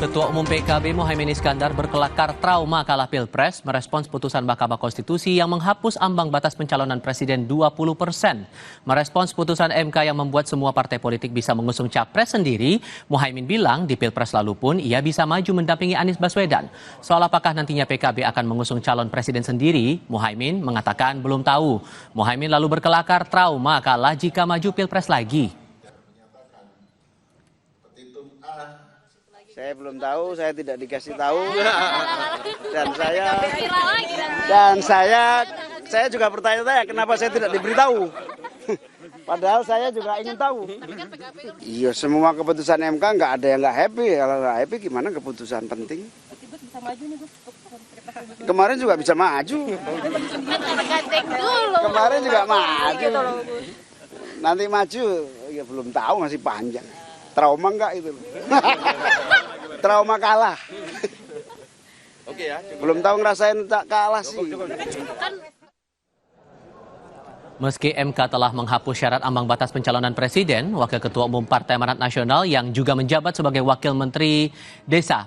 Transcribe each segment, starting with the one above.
Ketua Umum PKB Muhaimin Iskandar berkelakar trauma kalah Pilpres merespons putusan Mahkamah Konstitusi yang menghapus ambang batas pencalonan presiden 20%. Merespons putusan MK yang membuat semua partai politik bisa mengusung capres sendiri, Muhaimin bilang di Pilpres lalu pun ia bisa maju mendampingi Anies Baswedan. Soal apakah nantinya PKB akan mengusung calon presiden sendiri, Muhaimin mengatakan belum tahu. Muhaimin lalu berkelakar trauma kalah jika maju Pilpres lagi. Saya belum tahu, saya tidak dikasih tahu, dan saya juga bertanya-tanya kenapa saya tidak diberitahu. Padahal saya juga ingin tahu. Iya, semua keputusan MK nggak ada yang nggak happy. Kalau nggak happy gimana keputusan penting? Kemarin juga bisa maju. Kemarin juga maju. Nanti maju, ya belum tahu, masih panjang. Trauma nggak itu? Trauma kalah. Oke ya. Belum tahu ngerasain tak kalah sih. Meski MK telah menghapus syarat ambang batas pencalonan presiden, Wakil Ketua Umum Partai Amanat Nasional yang juga menjabat sebagai Wakil Menteri Desa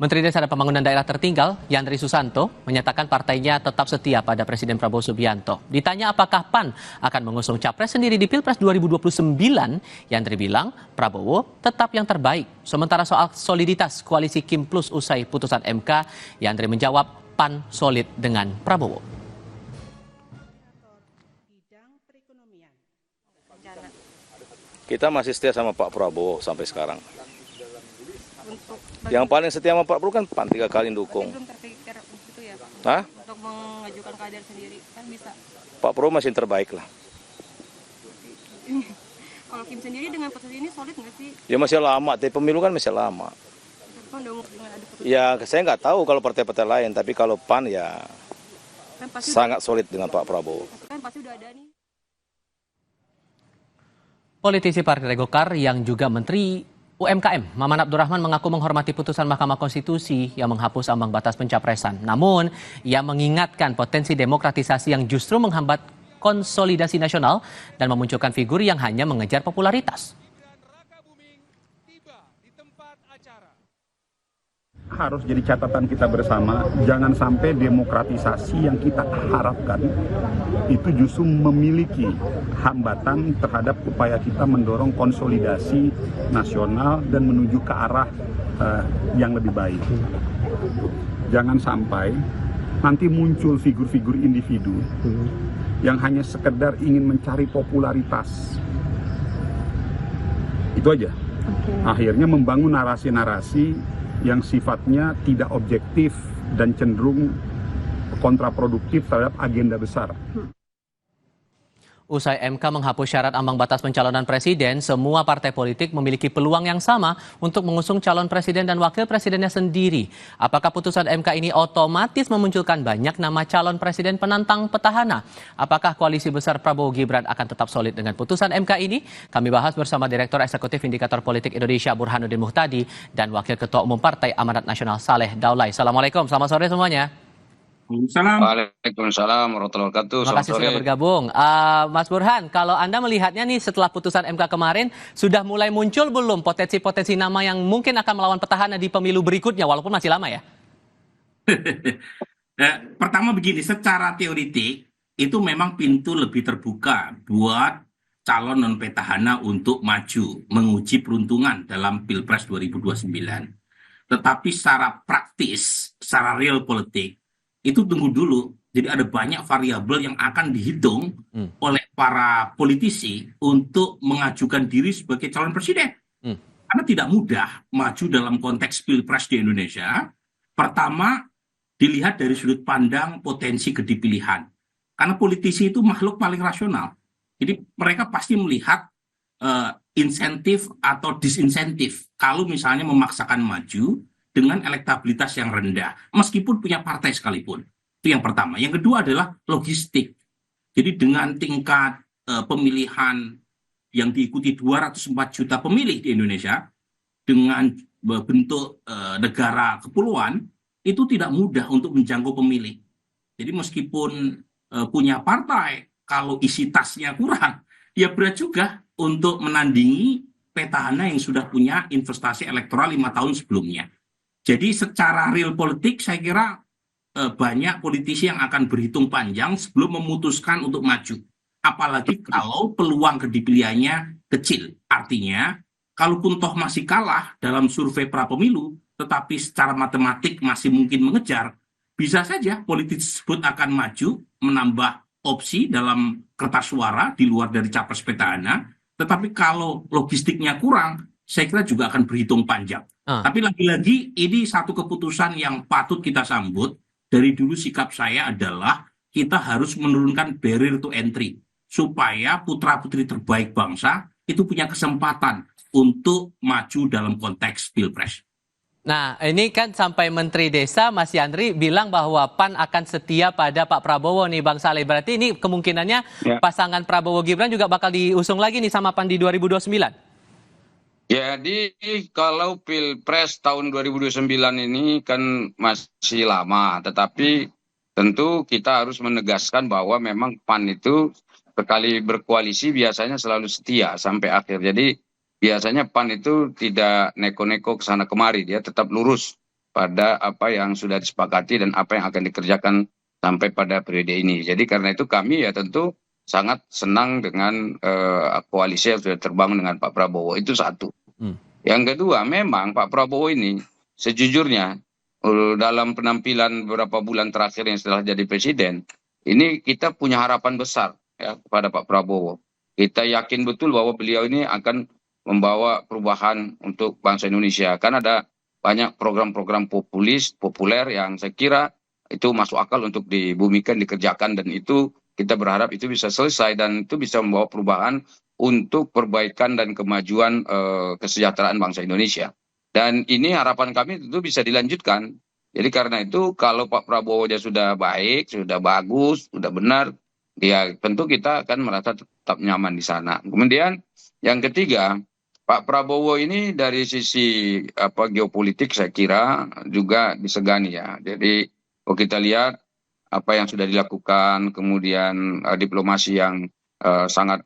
dan Pembangunan Daerah Tertinggal, Yandri Susanto, menyatakan partainya tetap setia pada Presiden Prabowo Subianto. Ditanya apakah PAN akan mengusung capres sendiri di Pilpres 2029, Yandri bilang Prabowo tetap yang terbaik. Sementara soal soliditas koalisi Kim Plus usai putusan MK, Yandri menjawab PAN solid dengan Prabowo. Kita masih setia sama Pak Prabowo sampai sekarang. Yang paling setia sama Pak Prabowo kan PAN 3 kali dukung. Belum terpikir itu ya, Hah? untuk mengajukan kader sendiri kan bisa. Pak Prabowo masih terbaik lah. Kalau Kim sendiri dengan posisi ini solid nggak sih? Ya masih lama, tapi pemilu kan masih lama. Kan udah dengan ada putusan Ya saya nggak tahu kalau partai-partai lain, tapi kalau PAN ya kan pasti sangat solid dengan Pak Prabowo. kan pasti udah ada nih. Politisi Partai Golkar yang juga Menteri UMKM, Maman Abdurrahman mengaku menghormati putusan Mahkamah Konstitusi yang menghapus ambang batas pencapresan. Namun, ia mengingatkan potensi demokratisasi yang justru menghambat konsolidasi nasional dan memunculkan figur yang hanya mengejar popularitas. Harus jadi catatan kita bersama, jangan sampai demokratisasi yang kita harapkan itu justru memiliki hambatan terhadap upaya kita mendorong konsolidasi nasional dan menuju ke arah yang lebih baik. Jangan sampai nanti muncul figur-figur individu yang hanya sekedar ingin mencari popularitas. Itu aja. Akhirnya membangun narasi-narasi yang sifatnya tidak objektif dan cenderung kontraproduktif terhadap agenda besar. Usai MK menghapus syarat ambang batas pencalonan presiden, semua partai politik memiliki peluang yang sama untuk mengusung calon presiden dan wakil presidennya sendiri. Apakah putusan MK ini otomatis memunculkan banyak nama calon presiden penantang petahana? Apakah koalisi besar Prabowo Gibran akan tetap solid dengan putusan MK ini? Kami bahas bersama Direktur Eksekutif Indikator Politik Indonesia Burhanuddin Muhtadi dan Wakil Ketua Umum Partai Amanat Nasional Saleh Daulay. Assalamualaikum, selamat sore semuanya. Waalaikumsalam warahmatullahi wabarakatuh. Terima kasih sudah bergabung. Mas Burhan, kalau Anda melihatnya nih setelah putusan MK kemarin, sudah mulai muncul belum potensi-potensi nama yang mungkin akan melawan petahana di pemilu berikutnya, walaupun masih lama ya? Pertama begini, secara teoritik itu memang pintu lebih terbuka buat calon non petahana untuk maju, menguji peruntungan dalam Pilpres 2029. Tetapi secara praktis, secara real politik, itu tunggu dulu. Jadi ada banyak variabel yang akan dihitung oleh para politisi untuk mengajukan diri sebagai calon presiden. Karena tidak mudah maju dalam konteks Pilpres di Indonesia. Pertama, dilihat dari sudut pandang potensi kedipilihan. Karena politisi itu makhluk paling rasional. Jadi mereka pasti melihat insentif atau disinsentif kalau misalnya memaksakan maju dengan elektabilitas yang rendah, meskipun punya partai sekalipun. Itu yang pertama. Yang kedua adalah logistik. Jadi dengan tingkat pemilihan yang diikuti 204 juta pemilih di Indonesia, dengan bentuk negara kepulauan, itu tidak mudah untuk menjangkau pemilih. Jadi meskipun punya partai, kalau isi tasnya kurang, ya berat juga untuk menandingi petahana yang sudah punya investasi elektoral 5 tahun sebelumnya. Jadi secara real politik saya kira banyak politisi yang akan berhitung panjang sebelum memutuskan untuk maju. Apalagi kalau peluang kedipilihannya kecil. Artinya, kalaupun toh masih kalah dalam survei prapemilu, tetapi secara matematik masih mungkin mengejar, bisa saja politisi tersebut akan maju, menambah opsi dalam kertas suara di luar dari capres petahana. Tetapi kalau logistiknya kurang, saya kira juga akan berhitung panjang. Tapi lagi-lagi ini satu keputusan yang patut kita sambut. Dari dulu sikap saya adalah kita harus menurunkan barrier to entry supaya putra-putri terbaik bangsa itu punya kesempatan untuk maju dalam konteks Pilpres. Nah, ini kan sampai Menteri Desa Mas Yandri bilang bahwa PAN akan setia pada Pak Prabowo nih Bang Saleh. Berarti ini kemungkinannya pasangan Prabowo Gibran juga bakal diusung lagi nih sama PAN di 2029. Jadi kalau Pilpres tahun 2029 ini kan masih lama, tetapi tentu kita harus menegaskan bahwa memang PAN itu sekali berkoalisi biasanya selalu setia sampai akhir. Jadi biasanya PAN itu tidak neko-neko ke sana kemari, dia tetap lurus pada apa yang sudah disepakati dan apa yang akan dikerjakan sampai pada periode ini. Jadi karena itu kami ya tentu sangat senang dengan koalisi yang sudah terbangun dengan Pak Prabowo. Itu satu. Yang kedua, memang Pak Prabowo ini sejujurnya dalam penampilan beberapa bulan terakhir yang setelah jadi presiden, ini kita punya harapan besar ya kepada Pak Prabowo. Kita yakin betul bahwa beliau ini akan membawa perubahan untuk bangsa Indonesia. Kan ada banyak program-program populer yang saya kira itu masuk akal untuk dibumikan, dikerjakan, dan itu kita berharap itu bisa selesai dan itu bisa membawa perubahan untuk perbaikan dan kemajuan kesejahteraan bangsa Indonesia. Dan ini harapan kami tentu bisa dilanjutkan. Jadi karena itu kalau Pak Prabowo sudah baik, sudah bagus, sudah benar, ya tentu kita akan merasa tetap nyaman di sana. Kemudian yang ketiga, Pak Prabowo ini dari sisi geopolitik saya kira juga disegani ya. Jadi kalau kita lihat apa yang sudah dilakukan, kemudian diplomasi yang sangat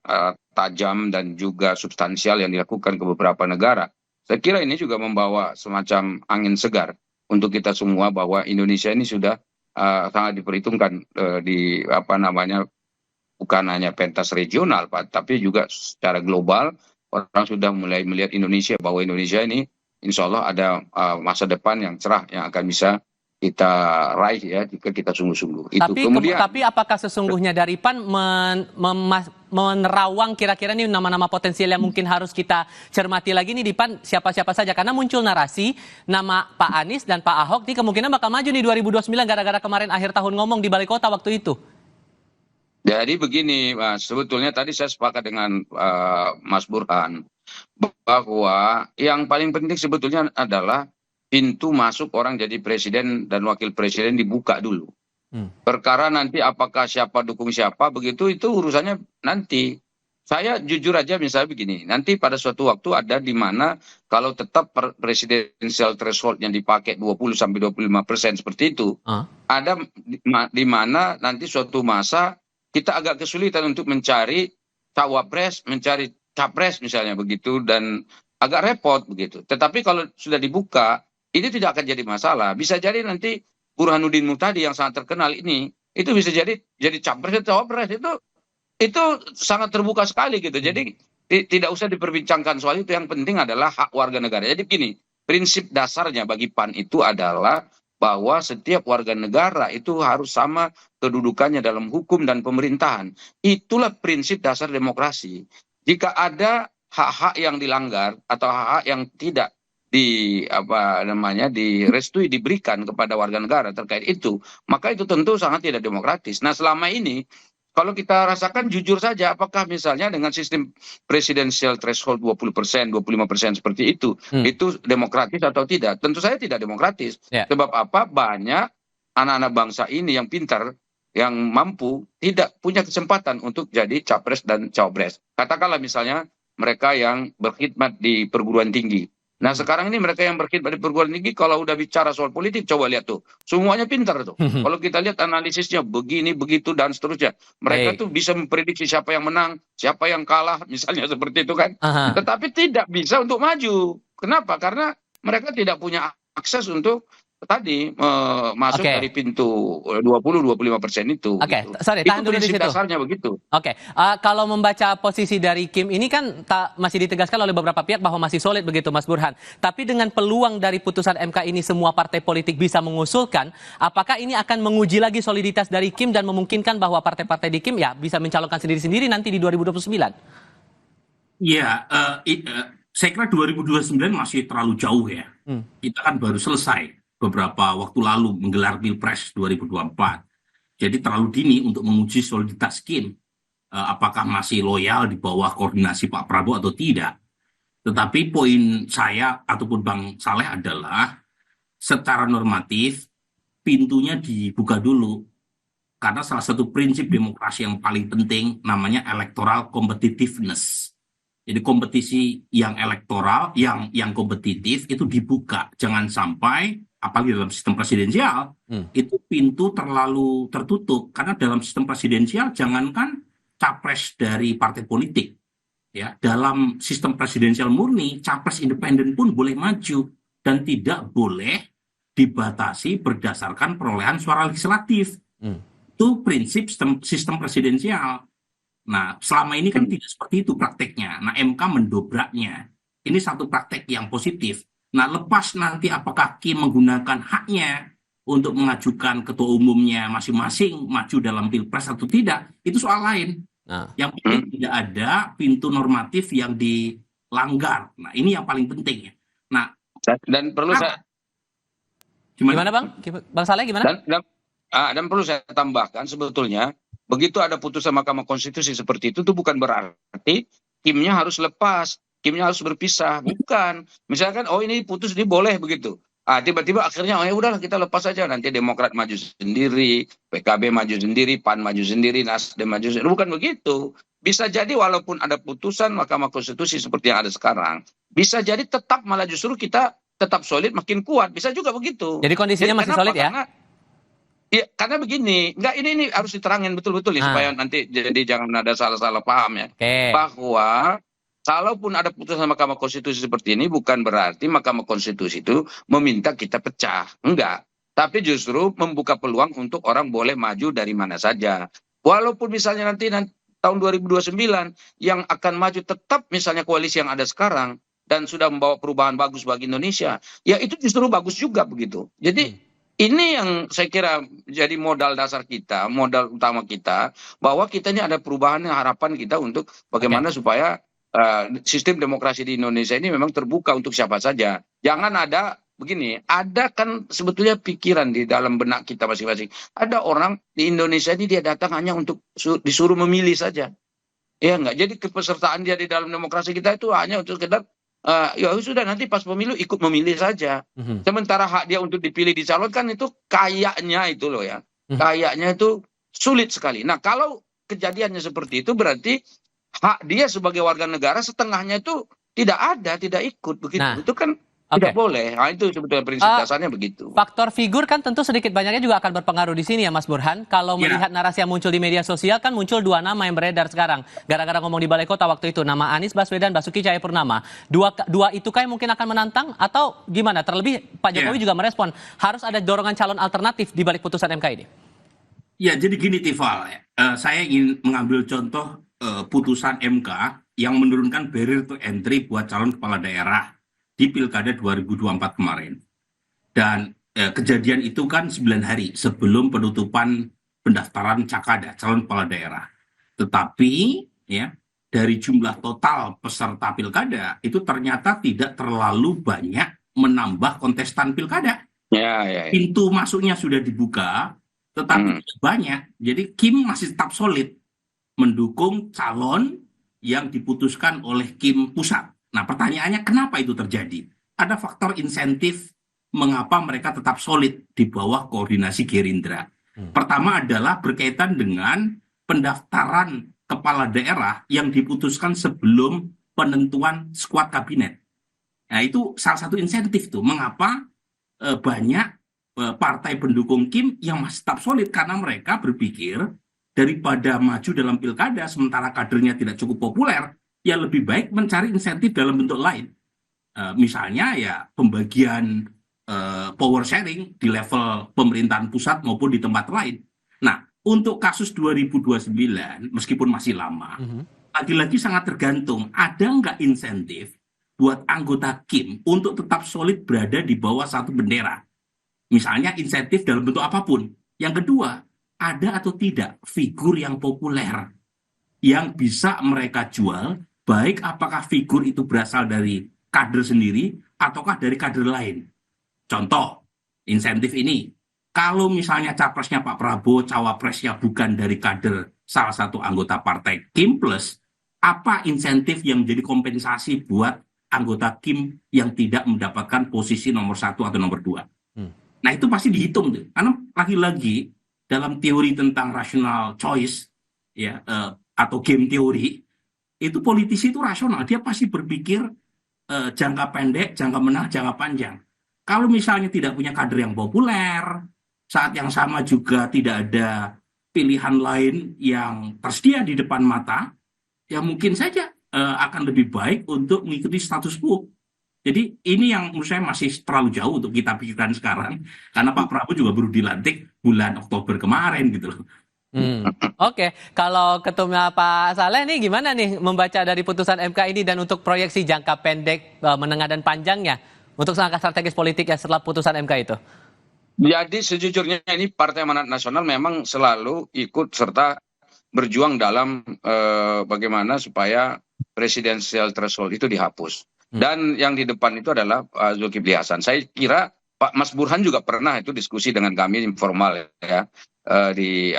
tajam dan juga substansial yang dilakukan ke beberapa negara. Saya kira ini juga membawa semacam angin segar untuk kita semua bahwa Indonesia ini sudah sangat diperhitungkan di bukan hanya pentas regional Pak, tapi juga secara global orang sudah mulai melihat Indonesia bahwa Indonesia ini insya Allah ada masa depan yang cerah yang akan bisa kita raih ya jika kita sungguh-sungguh. Tapi apakah sesungguhnya dari PAN menerawang kira-kira nih nama-nama potensial yang mungkin harus kita cermati lagi nih di PAN siapa-siapa saja? Karena muncul narasi nama Pak Anies dan Pak Ahok nih kemungkinan bakal maju nih 2029 gara-gara kemarin akhir tahun ngomong di Balai Kota waktu itu. Jadi begini Mas, sebetulnya tadi saya sepakat dengan Mas Burhan bahwa yang paling penting sebetulnya adalah pintu masuk orang jadi presiden dan wakil presiden dibuka dulu. Perkara nanti apakah siapa dukung siapa begitu itu urusannya nanti. Saya jujur aja misalnya begini, nanti pada suatu waktu ada di mana kalau tetap presidensial threshold yang dipakai 20-25% seperti itu, ada di mana nanti suatu masa kita agak kesulitan untuk mencari cawapres, mencari capres misalnya begitu dan agak repot begitu. Tetapi kalau sudah dibuka ini tidak akan jadi masalah. Bisa jadi nanti Burhanuddin Muhtadi yang sangat terkenal ini itu bisa jadi capres atau cawapres itu sangat terbuka sekali gitu. Jadi tidak usah diperbincangkan soal itu. Yang penting adalah hak warga negara. Jadi begini, prinsip dasarnya bagi PAN itu adalah bahwa setiap warga negara itu harus sama kedudukannya dalam hukum dan pemerintahan. Itulah prinsip dasar demokrasi. Jika ada hak-hak yang dilanggar atau hak-hak yang tidak direstui diberikan kepada warga negara terkait itu, maka itu tentu sangat tidak demokratis. Nah, selama ini kalau kita rasakan jujur saja apakah misalnya dengan sistem presidensial threshold 20%, 25% seperti itu demokratis atau tidak? Tentu saja tidak demokratis. Sebab apa? Banyak anak-anak bangsa ini yang pintar, yang mampu tidak punya kesempatan untuk jadi capres dan cawapres. Katakanlah misalnya mereka yang berkhidmat di perguruan tinggi Nah sekarang ini mereka yang berkhidmat di perguruan tinggi kalau udah bicara soal politik coba lihat tuh semuanya pintar tuh. Kalau kita lihat analisisnya begini begitu dan seterusnya, mereka Baik. tuh bisa memprediksi siapa yang menang, siapa yang kalah, misalnya seperti itu kan. Aha. Tetapi tidak bisa untuk maju. Kenapa? Karena mereka tidak punya akses untuk tadi masuk Oke. dari pintu 20-25% itu. Oke, Gitu. sorry, Itu tahan dulu di prinsip situ. dasarnya begitu. Oke, kalau membaca posisi dari Kim ini kan masih ditegaskan oleh beberapa pihak bahwa masih solid begitu, Mas Burhan. Tapi dengan peluang dari putusan MK ini semua partai politik bisa mengusulkan, apakah ini akan menguji lagi soliditas dari Kim dan memungkinkan bahwa partai-partai di Kim ya bisa mencalonkan sendiri-sendiri nanti di 2029? Ya, saya kira 2029 masih terlalu jauh ya. Kita kan baru selesai beberapa waktu lalu menggelar Pilpres 2024. Jadi terlalu dini untuk menguji soliditas Kim. Apakah masih loyal di bawah koordinasi Pak Prabowo atau tidak. Tetapi poin saya ataupun Bang Saleh adalah secara normatif pintunya dibuka dulu. Karena salah satu prinsip demokrasi yang paling penting namanya electoral competitiveness. Jadi kompetisi yang elektoral, yang kompetitif itu dibuka. Jangan sampai, apalagi dalam sistem presidensial, itu pintu terlalu tertutup. Karena dalam sistem presidensial, jangankan capres dari partai politik. Ya, dalam sistem presidensial murni, capres independen pun boleh maju. Dan tidak boleh dibatasi berdasarkan perolehan suara legislatif. Itu prinsip sistem presidensial. Nah, selama ini kan tidak seperti itu prakteknya. Nah, MK mendobraknya. Ini satu praktek yang positif. Nah, lepas nanti apakah Kim menggunakan haknya untuk mengajukan ketua umumnya masing-masing maju dalam Pilpres atau tidak, itu soal lain. Yang penting tidak ada pintu normatif yang dilanggar. Nah, ini yang paling penting ya. Nah, dan perlu saya Gimana Bang? Bang Saleh gimana? dan perlu saya tambahkan sebetulnya begitu ada putusan Mahkamah Konstitusi seperti itu bukan berarti Kimnya harus lepas, Kimnya harus berpisah, bukan. Misalkan oh ini putus ini boleh begitu. Tiba-tiba akhirnya oh ya udahlah kita lepas saja, nanti Demokrat maju sendiri, PKB maju sendiri, PAN maju sendiri, Nasdem maju sendiri. Bukan begitu. Bisa jadi walaupun ada putusan Mahkamah Konstitusi seperti yang ada sekarang, bisa jadi tetap malah justru kita tetap solid makin kuat. Bisa juga begitu. Jadi kondisinya masih solid ya? Iya, karena begini, ini harus diterangin betul-betul supaya nanti jadi jangan ada salah-salah paham ya. Bahwa kalaupun ada putusan Mahkamah Konstitusi seperti ini bukan berarti Mahkamah Konstitusi itu meminta kita pecah, enggak. Tapi justru membuka peluang untuk orang boleh maju dari mana saja. Walaupun misalnya nanti tahun 2029 yang akan maju tetap misalnya koalisi yang ada sekarang dan sudah membawa perubahan bagus bagi Indonesia, ya itu justru bagus juga begitu. Jadi ini yang saya kira jadi modal dasar kita, modal utama kita, bahwa kita ini ada perubahan harapan kita untuk bagaimana supaya sistem demokrasi di Indonesia ini memang terbuka untuk siapa saja. Jangan ada begini, ada kan sebetulnya pikiran di dalam benak kita masing-masing. Ada orang di Indonesia ini dia datang hanya untuk disuruh memilih saja. Ya enggak, jadi kepesertaan dia di dalam demokrasi kita itu hanya untuk sekedar ya sudah nanti pas pemilu ikut memilih saja. Sementara hak dia untuk dipilih dicalonkan itu kayaknya itu loh ya. Kayaknya itu sulit sekali. Nah, kalau kejadiannya seperti itu berarti hak dia sebagai warga negara setengahnya itu tidak ada, tidak ikut begitu. Nah, itu kan tidak boleh. Nah, itu sebetulnya prinsip dasarnya begitu. Faktor figur kan tentu sedikit banyaknya juga akan berpengaruh di sini ya Mas Burhan. Kalau melihat narasi yang muncul di media sosial kan muncul dua nama yang beredar sekarang. Gara-gara ngomong di Balai Kota waktu itu, nama Anies Baswedan, Basuki Cahayapurnama. Dua itu kan mungkin akan menantang atau gimana? Terlebih Pak Jokowi juga merespon harus ada dorongan calon alternatif di balik putusan MK ini. Ya, jadi gini Tifal, saya ingin mengambil contoh putusan MK yang menurunkan barrier to entry buat calon kepala daerah di Pilkada 2024 kemarin. Dan kejadian itu kan 9 hari sebelum penutupan pendaftaran Cakada, calon kepala daerah. Tetapi ya dari jumlah total peserta Pilkada itu ternyata tidak terlalu banyak menambah kontestan Pilkada. Pintu masuknya sudah dibuka, tetapi tidak banyak. Jadi Kim masih tetap solid mendukung calon yang diputuskan oleh Kim pusat. Nah, pertanyaannya kenapa itu terjadi? Ada faktor insentif mengapa mereka tetap solid di bawah koordinasi Gerindra. Pertama adalah berkaitan dengan pendaftaran kepala daerah yang diputuskan sebelum penentuan skuad kabinet. Nah, itu salah satu insentif tuh. Mengapa banyak partai pendukung Kim yang masih tetap solid, karena mereka berpikir daripada maju dalam pilkada sementara kadernya tidak cukup populer, ya lebih baik mencari insentif dalam bentuk lain. Misalnya ya pembagian power sharing di level pemerintahan pusat maupun di tempat lain. Nah, untuk kasus 2029, meskipun masih lama, lagi-lagi sangat tergantung ada nggak insentif buat anggota Kim untuk tetap solid berada di bawah satu bendera. Misalnya insentif dalam bentuk apapun. Yang kedua, ada atau tidak figur yang populer yang bisa mereka jual, baik apakah figur itu berasal dari kader sendiri ataukah dari kader lain. Contoh, insentif ini. Kalau misalnya capresnya Pak Prabowo, cawapresnya bukan dari kader salah satu anggota partai Kim Plus, apa insentif yang menjadi kompensasi buat anggota Kim yang tidak mendapatkan posisi nomor 1 atau nomor 2? Nah, itu pasti dihitung tuh. Karena lagi-lagi dalam teori tentang rational choice ya atau game teori, itu politisi itu rasional, dia pasti berpikir jangka pendek, jangka menengah, jangka panjang. Kalau misalnya tidak punya kader yang populer, saat yang sama juga tidak ada pilihan lain yang tersedia di depan mata, ya mungkin saja akan lebih baik untuk mengikuti status quo. Jadi ini yang menurut saya masih terlalu jauh untuk kita pikirkan sekarang, karena Pak Prabowo juga baru dilantik bulan Oktober kemarin gitu loh. Oke, kalau ketumnya Pak Saleh nih gimana nih membaca dari putusan MK ini dan untuk proyeksi jangka pendek, menengah dan panjangnya untuk langkah strategis politik ya setelah putusan MK itu? Jadi sejujurnya ini Partai Amanat Nasional memang selalu ikut serta berjuang dalam bagaimana supaya presidensial threshold itu dihapus. Dan yang di depan itu adalah Zulkifli Hasan. Saya kira Pak Mas Burhan juga pernah itu diskusi dengan kami informal ya di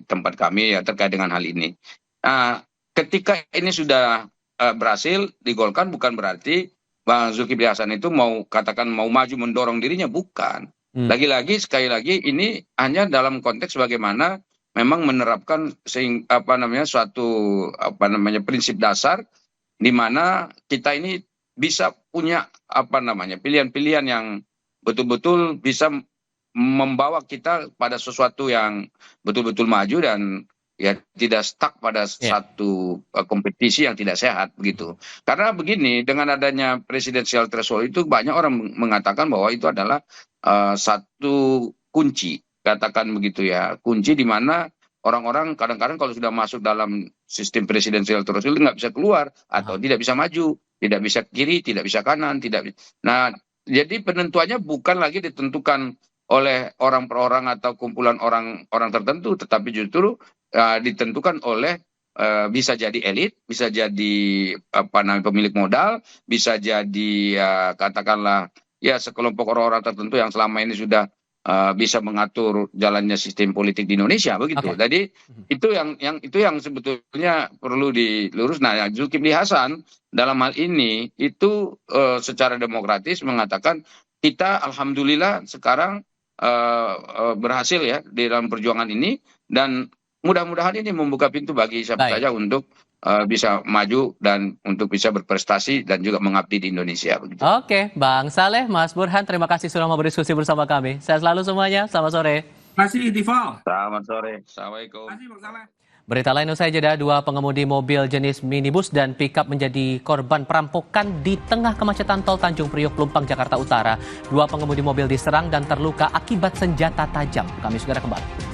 tempat kami ya terkait dengan hal ini. Nah, ketika ini sudah berhasil digolkan, bukan berarti Bang Zulkifli Hasan itu mau maju mendorong dirinya, bukan. Lagi-lagi sekali lagi ini hanya dalam konteks bagaimana memang menerapkan suatu prinsip dasar di mana kita ini bisa punya pilihan-pilihan yang betul-betul bisa membawa kita pada sesuatu yang betul-betul maju dan ya tidak stuck pada satu kompetisi yang tidak sehat begitu. Karena begini, dengan adanya presidensial threshold itu banyak orang mengatakan bahwa itu adalah satu kunci, katakan begitu ya, kunci di mana orang-orang kadang-kadang kalau sudah masuk dalam sistem presidensial threshold nggak bisa keluar atau tidak bisa maju, tidak bisa kiri, tidak bisa kanan, Nah, jadi penentuannya bukan lagi ditentukan oleh orang per orang atau kumpulan orang tertentu, tetapi justru ditentukan oleh bisa jadi elit, bisa jadi pemilik modal, bisa jadi katakanlah ya sekelompok orang-orang tertentu yang selama ini sudah bisa mengatur jalannya sistem politik di Indonesia begitu. Jadi itu yang sebetulnya perlu dilurus. Nah, Zulkifli Hasan dalam hal ini itu secara demokratis mengatakan kita alhamdulillah sekarang berhasil ya di dalam perjuangan ini, dan mudah-mudahan ini membuka pintu bagi siapa saja untuk bisa maju dan untuk bisa berprestasi dan juga mengabdi di Indonesia. Begitu. Oke, Bang Saleh, Mas Burhan, terima kasih sudah mau berdiskusi bersama kami. Sehat selalu semuanya, selamat sore. Terima kasih, Tifal. Selamat sore. Assalamualaikum. Terima kasih, Bang Saleh. Berita lain usai jeda, 2 pengemudi mobil jenis minibus dan pickup menjadi korban perampokan di tengah kemacetan tol Tanjung Priok, Pelumpang, Jakarta Utara. 2 pengemudi mobil diserang dan terluka akibat senjata tajam. Kami segera kembali.